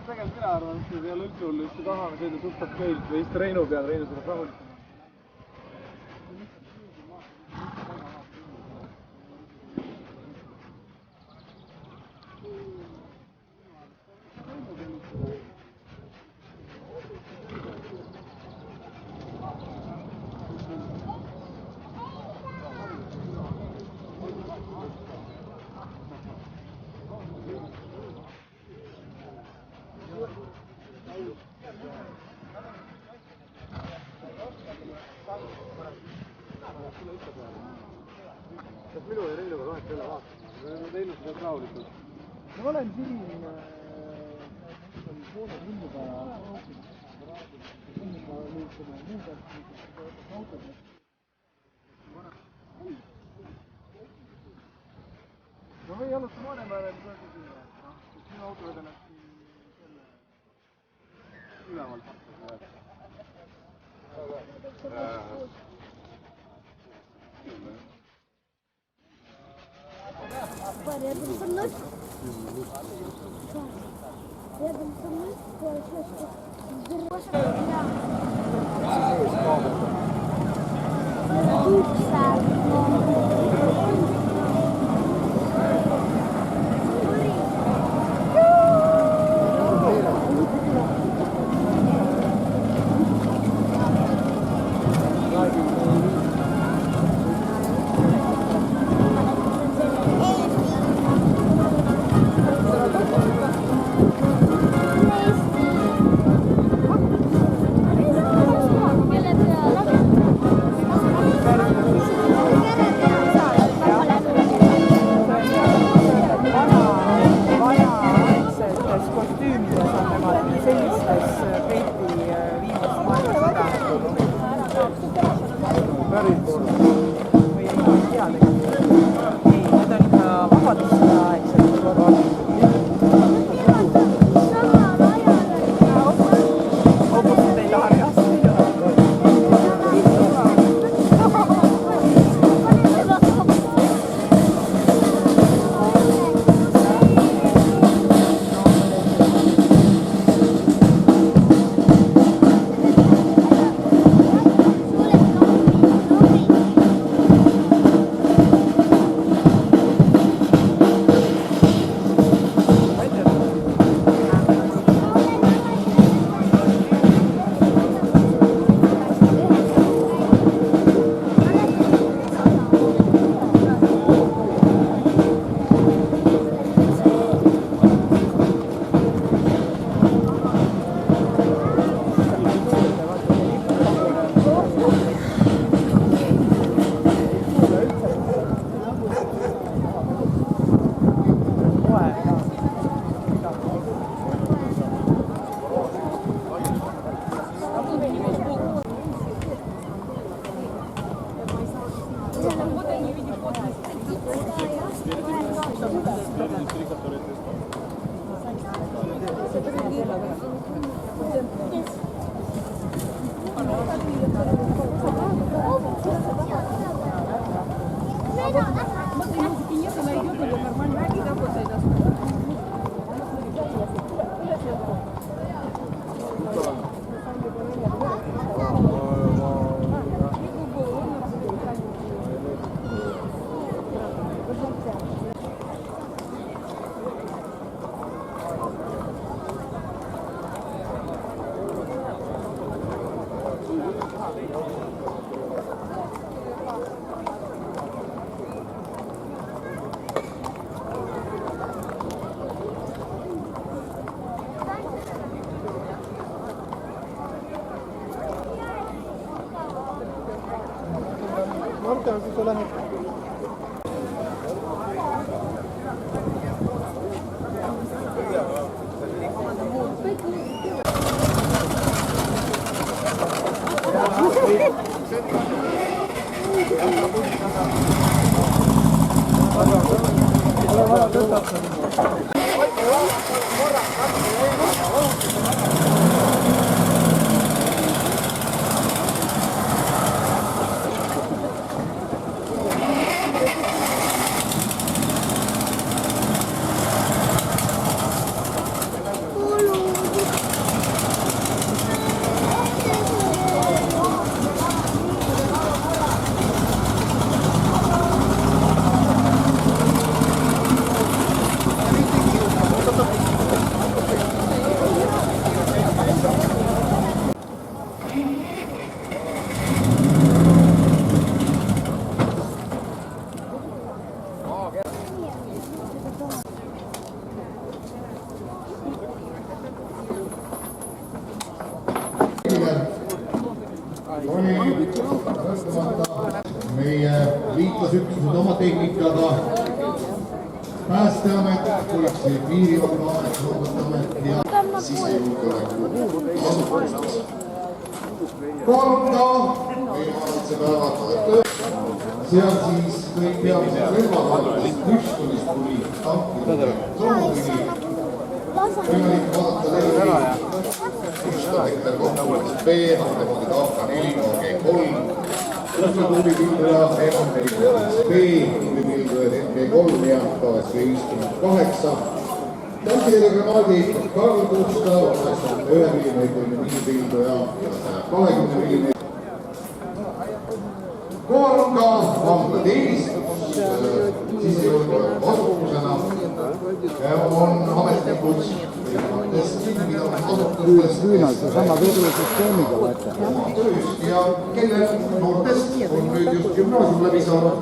Tegelikult mina arvan, et see ei ole üldse hullu, üldse taha sõida tuttab köilt või istu Reinu peal, Reinu tuleb rahulikult. Kas minu ja Reinuga tahaks jälle vaatama? Me oleme teinud seda rahulikult. Ma olen siin poole tunni peale no või alustan Vanemäele, mis on siin. Sinu auto vedenes siin ülevalt. Рядом со мной. Рядом со мной. arutame, siis sa lähed. Ole vaja tõstata. Meie liitlasüksused oma tehnikaga, Päästeamet, Politsei- ja Piirivalveamet, Roodeamet ja sisejulgeolekuasutustes. Korda meie kaitsepäevad tööd, seal siis kõik peamised relvad, püstolist kuni tankide soomuni, võimalik vaadata püstolitel kohtuvõttes B, handemoodid AK-4, OG3, tuulipilduja M46B, tuulipildujad MP3 ja KSV-58, tankitelegranaadid Karl Gustav, 91 mm miinipilduja ja 120 mm. Kohal on ka vanglateenistus sisejulgeolekuasutusena, on ametnikud sama vedusüsteemiga võtta. Tööst ja kelle noortest on nüüd just gümnaasium läbi saanud.